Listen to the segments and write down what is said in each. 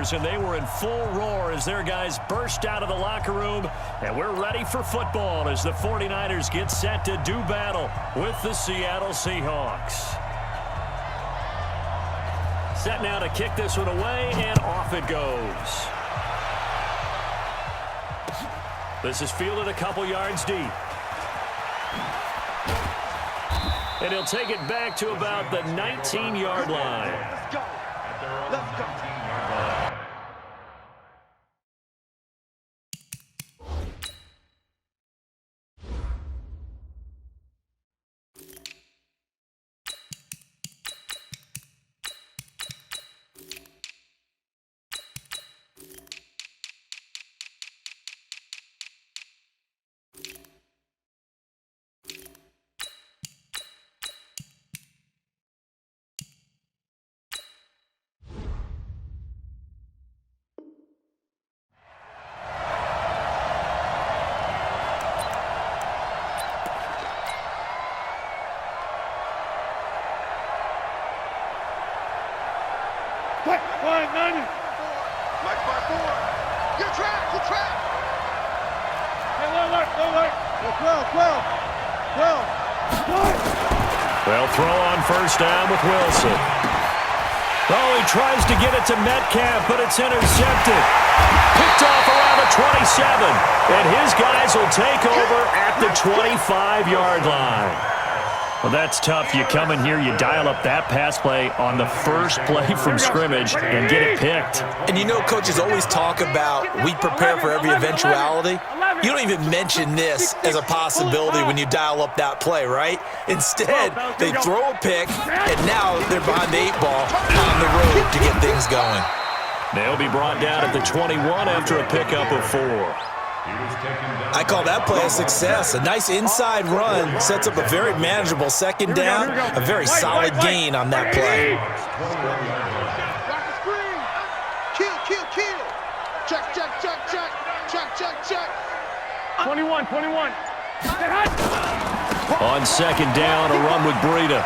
And they were in full roar as their guys burst out of the locker room. And we're ready for football as the 49ers get set to do battle with the Seattle Seahawks. Set now to kick this one away, and off it goes. This is fielded a couple yards deep. And he'll take it back to about the 19-yard line. Let's go. Let's go. Quiet, 90. Mike by 4. Good track, good track. Hey, low. 12. Well, throw on first down with Wilson. Oh, he tries to get it to Metcalf, but it's intercepted. Picked off around the 27. And his guys will take over at the 25-yard line. Well, that's tough. You come in here, you dial up that pass play on the first play from scrimmage and get it picked. And you know, coaches always talk about we prepare for every eventuality. You don't even mention this as a possibility when you dial up that play, right? Instead, they throw a pick, and now they're behind the 8 ball on the road to get things going. They'll be brought down at the 21 after a pickup of 4. I call that play a success. A nice inside run sets up a very manageable second down, a very solid gain on that play. Kill. Check. 21. On second down, a run with Breida.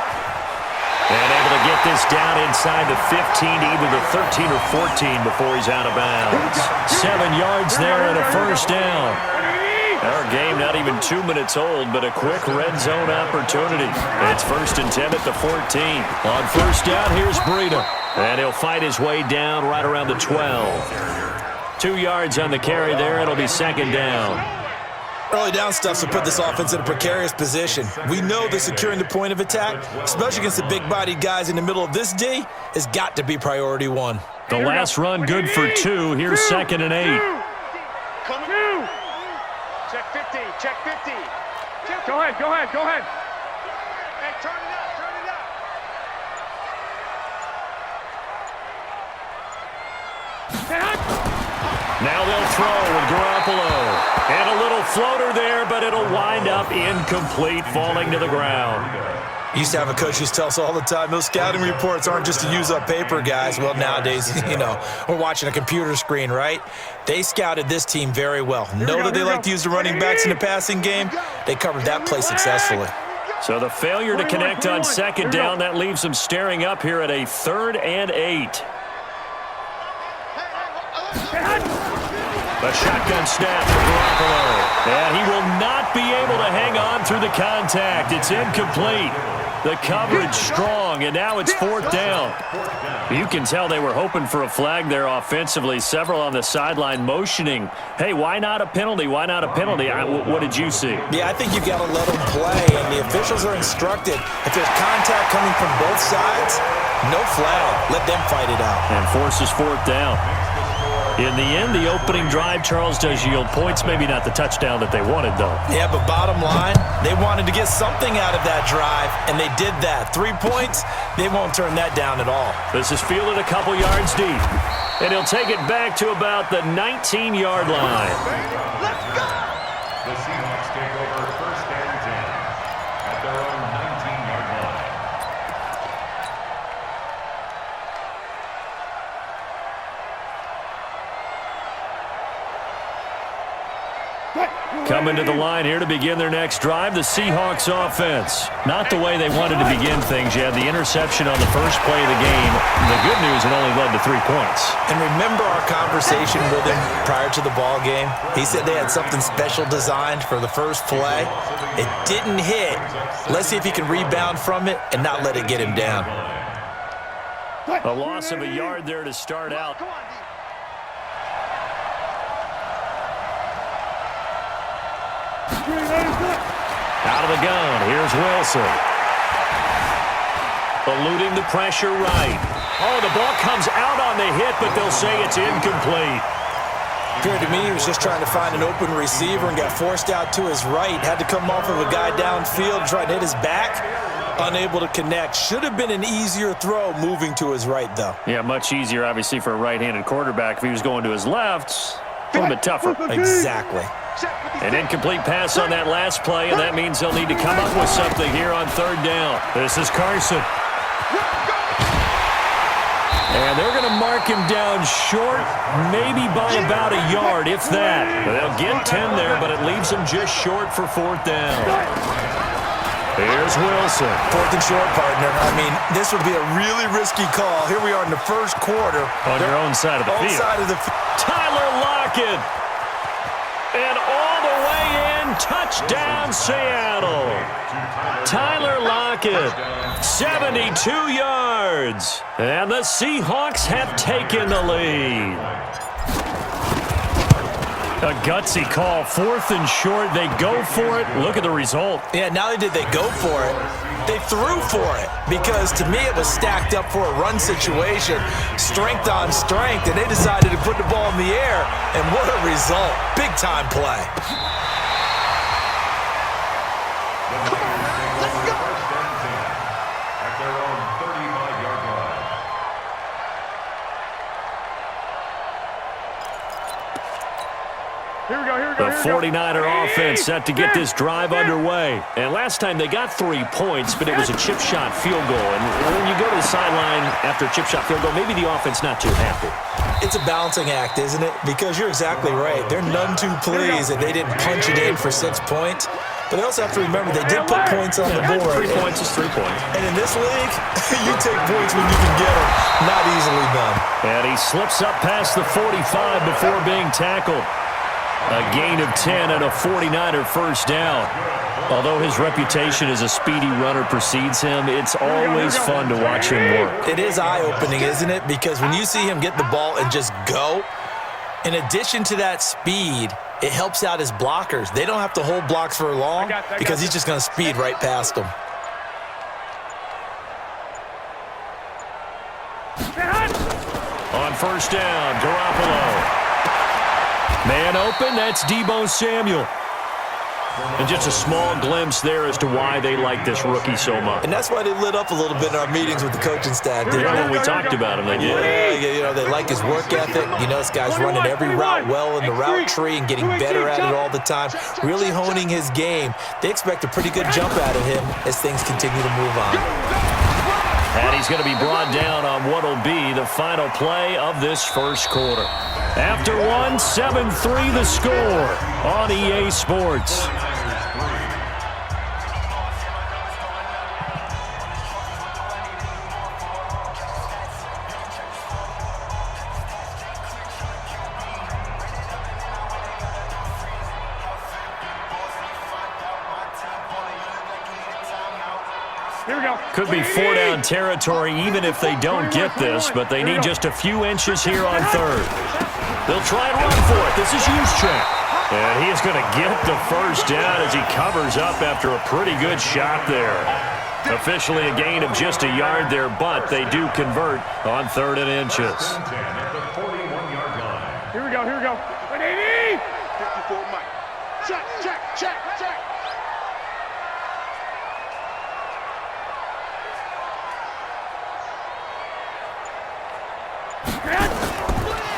And able to get this down inside the 15 to either the 13 or 14 before he's out of bounds. 7 yards there and a first down. Our game not even 2 minutes old, but a quick red zone opportunity. It's 1st and 10 at the 14. On first down, here's Breida. And he'll fight his way down right around the 12. 2 yards on the carry there. It'll be second down. Early down stuff to put this offense in a precarious position. We know that securing the point of attack, especially against the big-bodied guys in the middle of this D, has got to be priority 1. The last run good for 2. Here's 2nd and 8. Check 50. Go ahead. Hey, turn it up. Now they'll throw with Garoppolo. And a little floater there, but it'll wind up incomplete, falling to the ground. Used to have a coach who tell us all the time, those scouting reports aren't just to use up paper, guys. Well, nowadays, we're watching a computer screen, right? They scouted this team very well. Know that they like to use the running backs in the passing game. They covered that play successfully. So the failure to connect on second down, that leaves them staring up here at a 3rd and 8. A shotgun snap for Garoppolo. And he will not be able to hang on through the contact. It's incomplete. The coverage strong, and now it's 4th down. You can tell they were hoping for a flag there offensively. Several on the sideline motioning. Hey, why not a penalty? Why not a penalty? What did you see? Yeah, I think you've got to let them play, and the officials are instructed. If there's contact coming from both sides, no flag. Let them fight it out. And forces 4th down. In the end, the opening drive, Charles, does yield points. Maybe not the touchdown that they wanted, though. Yeah, but bottom line, they wanted to get something out of that drive, and they did that. 3 points, they won't turn that down at all. This is fielded a couple yards deep. And he'll take it back to about the 19-yard line. Let's go. The Seahawks take over 1st and 10 at their own 19-yard line. Coming to the line here to begin their next drive, the Seahawks offense. Not the way they wanted to begin things. You had the interception on the first play of the game. The good news, it only led to 3 points. And remember our conversation with him prior to the ball game? He said they had something special designed for the first play. It didn't hit. Let's see if he can rebound from it and not let it get him down. A loss of a yard there to start out. Out of the gun, here's Wilson. Eluding the pressure right. Oh, the ball comes out on the hit, but they'll say it's incomplete. Appeared to me he was just trying to find an open receiver and got forced out to his right. Had to come off of a guy downfield, trying to hit his back. Unable to connect. Should have been an easier throw moving to his right, though. Yeah, much easier, obviously, for a right-handed quarterback. If he was going to his left, a little bit tougher. Exactly. An incomplete pass on that last play, and that means they'll need to come up with something here on third down. This is Carson. And they're going to mark him down short, maybe by about a yard, if that. They'll get 10 there, but it leaves them just short for fourth down. Here's Wilson. Fourth and short, partner. I mean, this would be a really risky call. Here we are in the first quarter. On your own side of the field. Tyler Lockett. And all the way in, touchdown Seattle. Tyler Lockett, 72 yards. And the Seahawks have taken the lead. A gutsy call, fourth and short. They go for it. Look at the result. Yeah, not only did they go for it, they threw for it because to me it was stacked up for a run situation, strength on strength, and they decided to put the ball in the air, and what a result. Big-time play. The 49er offense set to get this drive underway. And last time they got 3 points, but it was a chip shot field goal. And when you go to the sideline after a chip shot field goal, maybe the offense not too happy. It's a balancing act, isn't it? Because you're exactly right. They're none too pleased that they didn't punch it in for 6 points. But they also have to remember they did put points on the board. 3 points is 3 points. And in this league, you take points when you can get them. Not easily done. And he slips up past the 45 before being tackled. A gain of 10 and a 49er first down. Although his reputation as a speedy runner precedes him, it's always fun to watch him work. It is eye-opening, isn't it? Because when you see him get the ball and just go, in addition to that speed, it helps out his blockers. They don't have to hold blocks for long because he's just going to speed right past them. On first down, Garoppolo. Man open, that's Deebo Samuel. And just a small glimpse there as to why they like this rookie so much. And that's why they lit up a little bit in our meetings with the coaching staff. Yeah, when we talked about him, they did. Yeah, you know, they like his work ethic. You know, this guy's running every route well in the route tree and getting better at it all the time, really honing his game. They expect a pretty good jump out of him as things continue to move on. And he's going to be brought down on what will be the final play of this first quarter. After one, 7-3 the score on EA Sports. Here we go. Could be 4-down territory even if they don't get this, but they need just a few inches here on third. They'll try and run for it. This is Juszczyk. And he is going to get the first down as he covers up after a pretty good shot there. Officially a gain of just a yard there, but they do convert on 3rd and inches. Here we go, here we go. 180! 54 Mike. Check, check, check, check.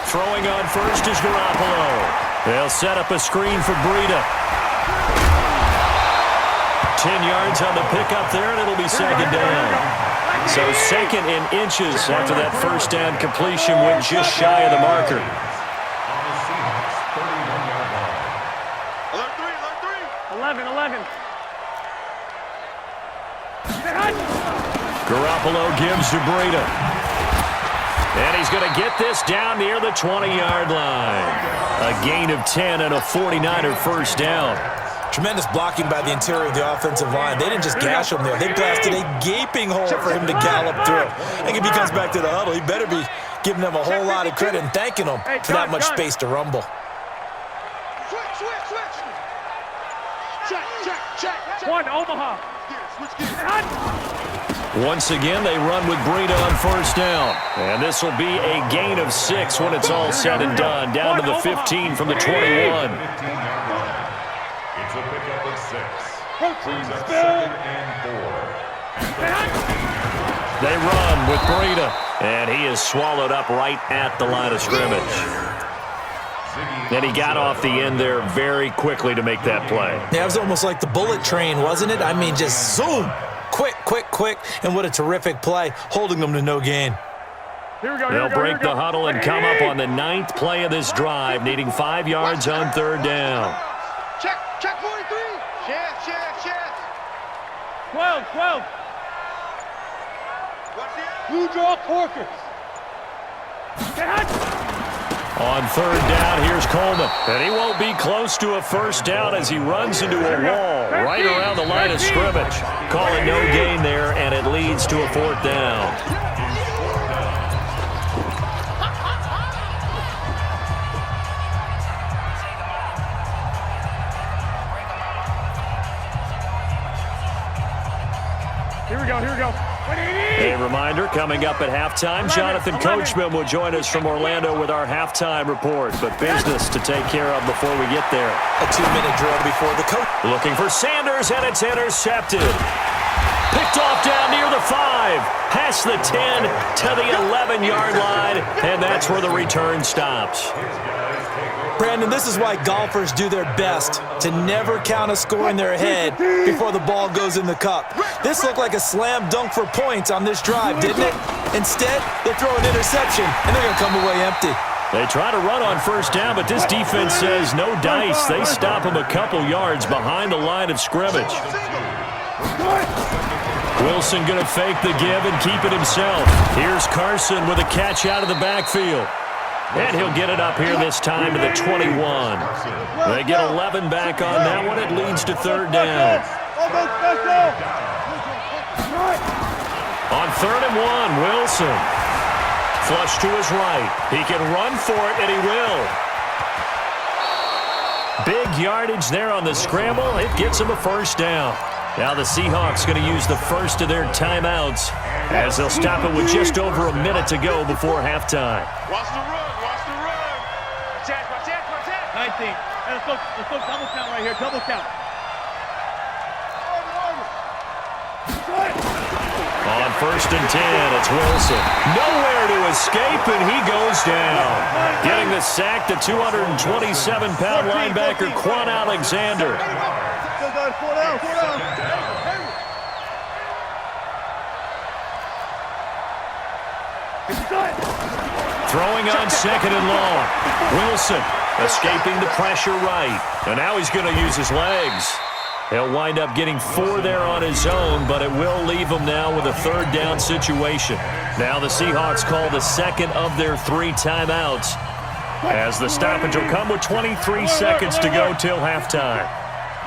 Throwing on first is Garoppolo. They'll set up a screen for Breida. 10 yards on the pickup there, and it'll be second down. So 2nd and inches after that first down completion went just shy of the marker. Alert 3. Garoppolo gives to Breida. And he's going to get this down near the 20-yard line. A gain of 10 and a 49er first down. Tremendous blocking by the interior of the offensive line. They didn't just gash him there. They blasted a gaping hole for him to gallop through. I think if he comes back to the huddle, he better be giving them a whole lot of credit and thanking them for that much space to rumble. Switch. Check. One, Omaha. Once again, they run with Breida on first down. And this will be a gain of 6 when it's all said and done. Down to the 15 from the 21. 15-yard line. It's a pickup of 6. Brings up 2nd and 4. They run with Breida. And he is swallowed up right at the line of scrimmage. And he got off the end there very quickly to make that play. Yeah, it was almost like the bullet train, wasn't it? I mean, just zoom. Quick, and what a terrific play, holding them to no gain. They'll break the huddle and come up on the 9th play of this drive, needing 5 yards on 3rd down. Check 43. Check. 12. Blue draw Corker. On 3rd down, here's Coleman. And he won't be close to a first down as he runs into a wall right around the line of scrimmage. Calling no gain there, and it leads to a 4th down. Here we go. A reminder, coming up at halftime, Jonathan Coachman will join us from Orlando with our halftime report. But business to take care of before we get there. A 2-minute drill before the coach. Looking for Sanders, and it's intercepted. Picked off down near the 5. Past the 10 to the 11-yard line. And that's where the return stops. Brandon, this is why golfers do their best to never count a score in their head before the ball goes in the cup. This looked like a slam dunk for points on this drive, didn't it? Instead, they throw an interception, and they're going to come away empty. They try to run on first down, but this defense says no dice. They stop him a couple yards behind the line of scrimmage. Wilson going to fake the give and keep it himself. Here's Carson with a catch out of the backfield. And he'll get it up here this time to the 21. They get 11 back on that one. It leads to 3rd down. On 3rd and 1, Wilson. Flush to his right. He can run for it, and he will. Big yardage there on the scramble. It gets him a first down. Now the Seahawks going to use the first of their timeouts as they'll stop it with just over a minute to go before halftime. Watch the run. Protect. 19. Let's go double count right here. Double count. On 1st and 10, it's Wilson. Nowhere to escape, and he goes down. Getting the sack, the 227-pound linebacker, Quan Alexander. Throwing on 2nd and long. Wilson escaping the pressure right. And now he's going to use his legs. He'll wind up getting 4 there on his own, but it will leave him now with a 3rd down situation. Now the Seahawks call the 2nd of their 3 timeouts, as the stoppage will come with 23 seconds to go till halftime.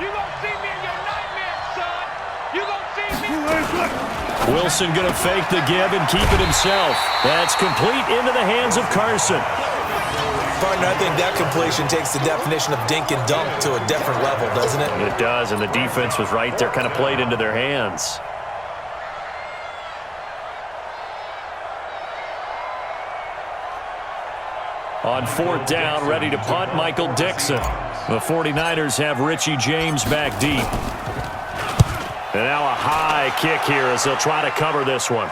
You gonna see me in your nightmares, son. You gonna see me. Wilson going to fake the give and keep it himself. That's complete into the hands of Carson. Partner, I think that completion takes the definition of dink and dunk to a different level, doesn't it? It does, and the defense was right there, kind of played into their hands. On 4th down, ready to punt, Michael Dixon. The 49ers have Richie James back deep. And now a high kick here as they'll try to cover this one.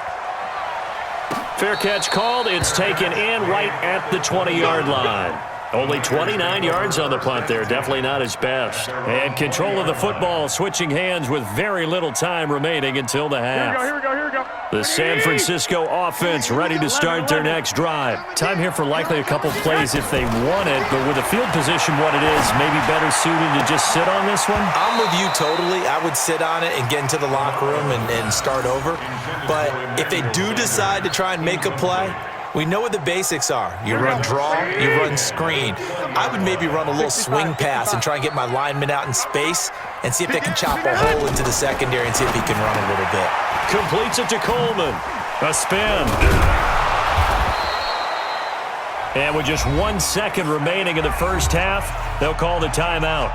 Fair catch called. It's taken in right at the 20-yard line. Only 29 yards on the punt there. Definitely not his best. And control of the football, switching hands with very little time remaining until the half. Here we go, here we go. The San Francisco offense ready to start their next drive. Time here for likely a couple plays if they want it, but with the field position what it is, maybe better suited to just sit on this one? I'm with you totally. I would sit on it and get into the locker room and start over. But if they do decide to try and make a play, we know what the basics are. You run draw, you run screen. I would maybe run a little swing pass and try and get my lineman out in space and see if they can chop a hole into the secondary and see if he can run a little bit. Completes it to Coleman. A spin. And with just 1 second remaining in the first half, they'll call the timeout.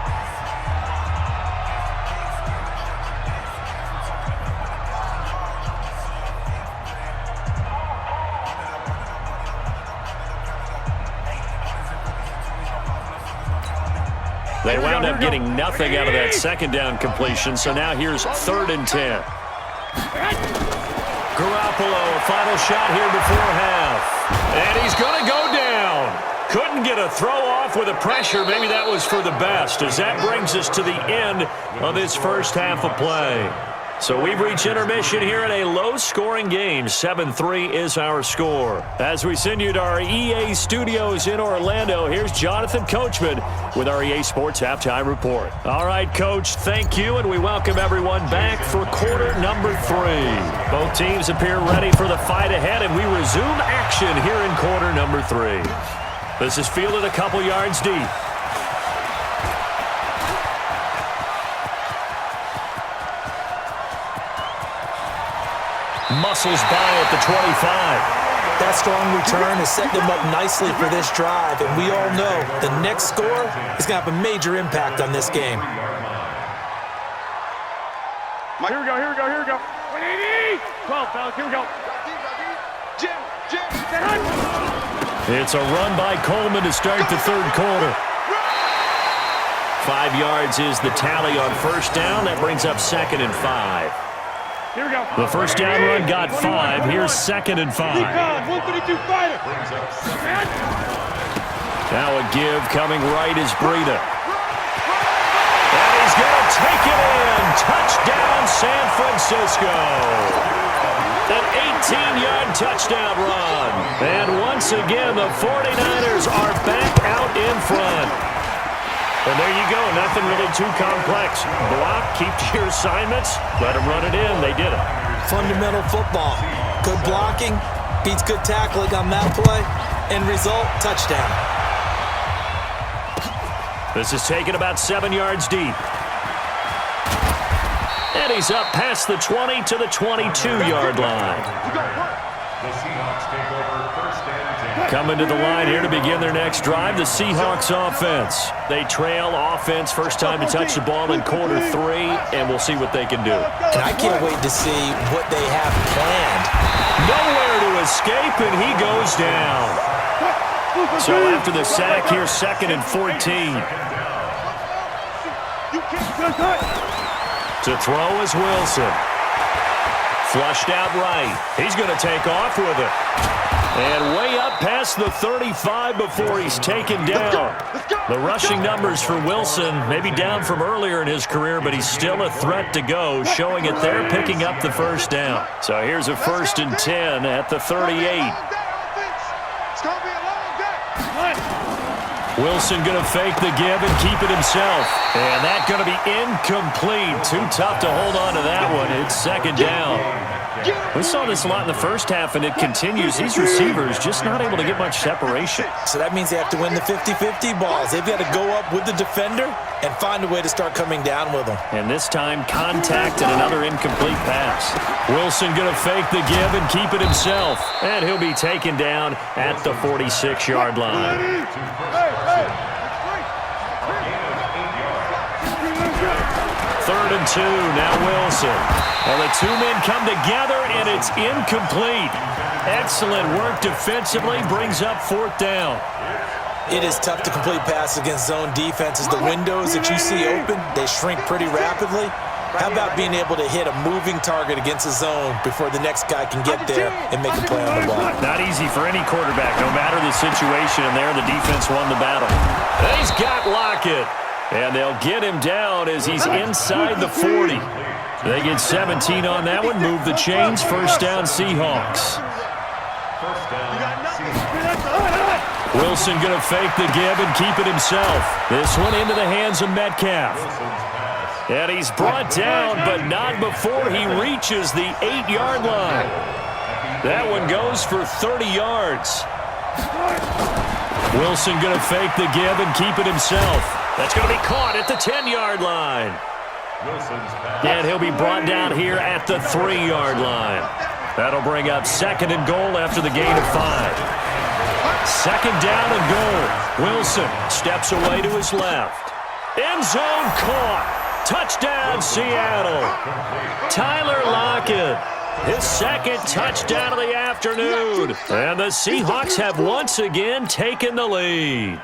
They wound up getting nothing out of that second down completion, so now here's 3rd and 10. Garoppolo, a final shot here before half. And he's going to go down. Couldn't get a throw off with the pressure. Maybe that was for the best, as that brings us to the end of this first half of play. So we've reached intermission here in a low-scoring game. 7-3 is our score. As we send you to our EA studios in Orlando, here's Jonathan Coachman with our EA Sports Halftime Report. All right, Coach, thank you, and we welcome everyone back for quarter number 3. Both teams appear ready for the fight ahead, and we resume action here in quarter number 3. This is fielded a couple yards deep. Muscles by at the 25. That strong return has set them up nicely for this drive, and we all know the next score is going to have a major impact on this game. Here we go, here we go, here we go. 12, fellas, here we go. It's a run by Coleman to start the third quarter. 5 yards is the tally on first down. That brings up 2nd and 5. Here we go. The first down run got 5. Here's 2nd and 5. 152 fighter. Now a give coming right is Breida. And he's going to take it in. Touchdown, San Francisco. An 18-yard touchdown run. And once again, the 49ers are back out in front. And there you go. Nothing really too complex. Block, keep to your assignments, let them run it in. They did it. Fundamental football. Good blocking beats good tackling on that play. End result, touchdown. This is taken about 7 yards deep. And he's up past the 20 to the 22-yard line. The Seahawks take over 1st and 10. Coming to the line here to begin their next drive, the Seahawks offense. They trail offense first time to touch the ball in quarter 3, and we'll see what they can do. And I can't wait to see what they have planned. Nowhere to escape, and he goes down. So after the sack, here's 2nd and 14. To throw is Wilson. Flushed out right. He's going to take off with it. And way up past the 35 before he's taken down. The rushing numbers for Wilson, maybe down from earlier in his career, but he's still a threat to go, showing it there, picking up the first down. So here's a 1st and 10 at the 38. Wilson going to fake the give and keep it himself. And that going to be incomplete. Too tough to hold on to that one. It's 2nd down. We saw this a lot in the first half, and it continues. These receivers just not able to get much separation. So that means they have to win the 50-50 balls. They've got to go up with the defender and find a way to start coming down with them. And this time, contact and another incomplete pass. Wilson going to fake the give and keep it himself. And he'll be taken down at the 46-yard line. 3rd and 2, now Wilson. Well, the two men come together, and it's incomplete. Excellent work defensively, brings up 4th down. It is tough to complete passes against zone defenses. The windows that you see open, they shrink pretty rapidly. How about being able to hit a moving target against the zone before the next guy can get there and make a play on the ball? Not easy for any quarterback, no matter the situation, and there the defense won the battle. And he's got Lockett, and they'll get him down as he's inside the 40. They get 17 on that one, move the chains, first down Seahawks. First down, Seahawks. Wilson going to fake the give and keep it himself. This one into the hands of Metcalf. And he's brought down, but not before he reaches the 8-yard line. That one goes for 30 yards. Wilson going to fake the give and keep it himself. That's going to be caught at the 10-yard line. And he'll be brought down here at the 3-yard line. That'll bring up second and goal after the gain of 5. Second down and goal. Wilson steps away to his left. End zone caught. Touchdown, Seattle. Tyler Lockett, his second touchdown of the afternoon. And the Seahawks have once again taken the lead.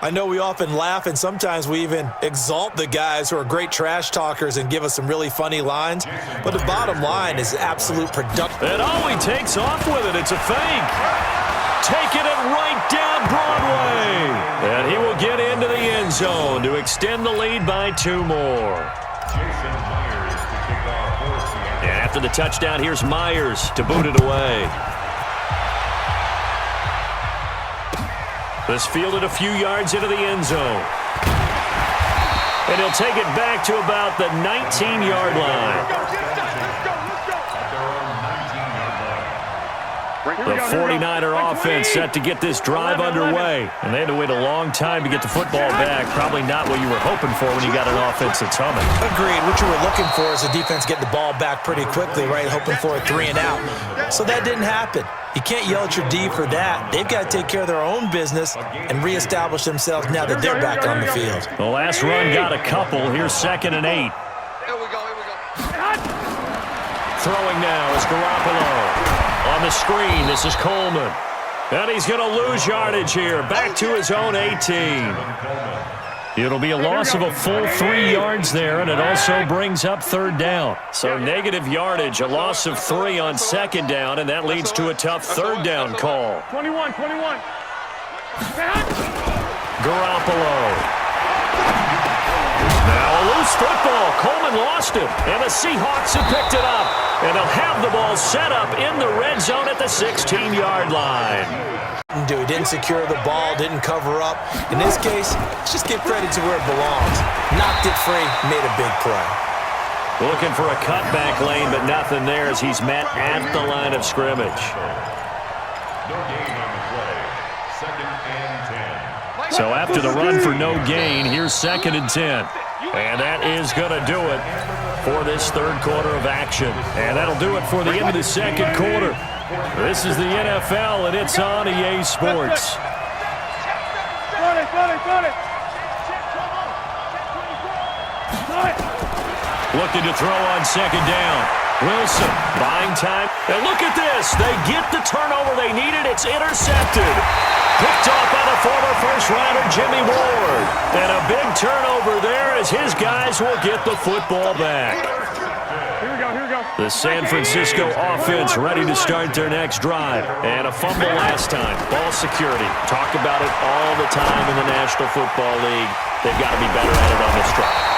I know we often laugh, and sometimes we even exalt the guys who are great trash talkers and give us some really funny lines. But the bottom line is absolute production. And he takes off with it. It's a fake. Taking it right down Broadway. And he will get into the end zone to extend the lead by 2 more. And after the touchdown, here's Myers to boot it away. This fielded a few yards into the end zone. And he'll take it back to about the 19-yard line. The 49er offense set to get this drive underway. And they had to wait a long time to get the football back. Probably not what you were hoping for when you got an offense that's humming. Agreed. What you were looking for is the defense getting the ball back pretty quickly, right? Hoping for a 3 and out. So that didn't happen. You can't yell at your D for that. They've got to take care of their own business and reestablish themselves now that they're back on the field. The last run got a couple. Here's second and 8. Here we go. Throwing now is Garoppolo. On the screen, this is Coleman. And he's going to lose yardage here. Back to his own 18. It'll be a loss of a full 3 yards there, and it also brings up third down. So negative yardage, a loss of 3 on second down, and that leads to a tough third down call. 21. Garoppolo. Now a loose football. Coleman lost it, and the Seahawks have picked it up. And they'll have the ball set up in the red zone at the 16-yard line. He didn't secure the ball, didn't cover up. In this case, let's just give credit to where it belongs. Knocked it free, made a big play. Looking for a cutback lane, but nothing there as he's met at the line of scrimmage. No gain on the play. Second and 10. So after the run for no gain, here's second and 10. And that is going to do it for this third quarter of action. And that'll do it for the end of the second quarter. This is the NFL, and it's on EA Sports. Looking to throw on second down. Wilson buying time. And look at this. They get the turnover they needed. It's intercepted. Picked off by the former first-rounder Jimmy Ward. And a big turnover there as his guys will get the football back. Here we go. The San Francisco offense ready to start their next drive. And a fumble last time. Ball security. Talk about it all the time in the National Football League. They've got to be better at it on this drive.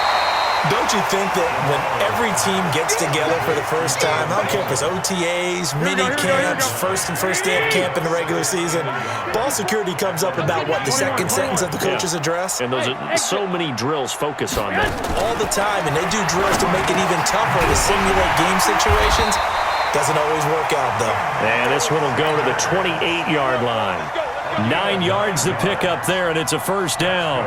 Don't you think that when every team gets together for the first time, I don't care if it's OTAs, mini camps, first day of camp in the regular season, ball security comes up about, what, the second sentence of the coach's address? And those are so many drills focus on that. All the time, and they do drills to make it even tougher to simulate game situations. Doesn't always work out, though. And this one will go to the 28-yard line. 9 yards to pick up there, and it's a first down.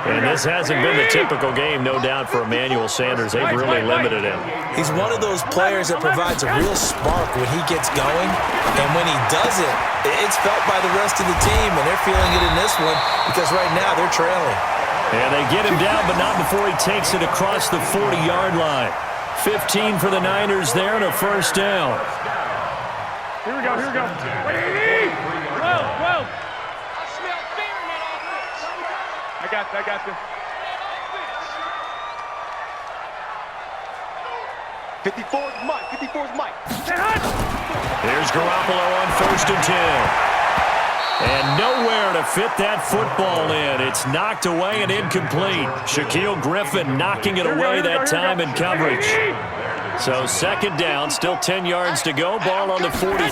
And this hasn't been the typical game, no doubt, for Emmanuel Sanders. They've really limited him. He's one of those players that provides a real spark when he gets going. And when he does it, it's felt by the rest of the team, and they're feeling it in this one because right now they're trailing. And they get him down, but not before he takes it across the 40-yard line. 15 for the Niners there and a first down. Here we go. 12. I got this. 54's Mike. 54's Mike. Here's Garoppolo on 1st and 10. And nowhere to fit that football in. It's knocked away and incomplete. Shaquille Griffin knocking it away that time in coverage. So 2nd down, still 10 yards to go. Ball on the 43.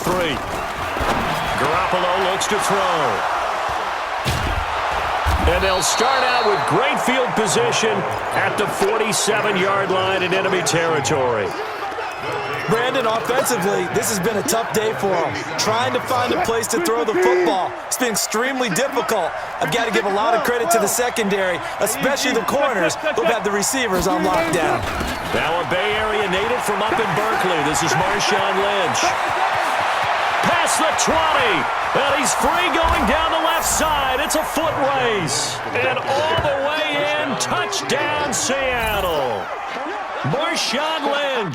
Garoppolo looks to throw. And they'll start out with great field position at the 47-yard line in enemy territory. Brandon, offensively, this has been a tough day for him. Trying to find a place to throw the football. It's been extremely difficult. I've got to give a lot of credit to the secondary, especially the corners who've had the receivers on lockdown. Now a Bay Area native from up in Berkeley. This is Marshawn Lynch. Past the 20. And he's free going down the left side. It's a foot race. And all the way in, touchdown Seattle. Marshawn Lynch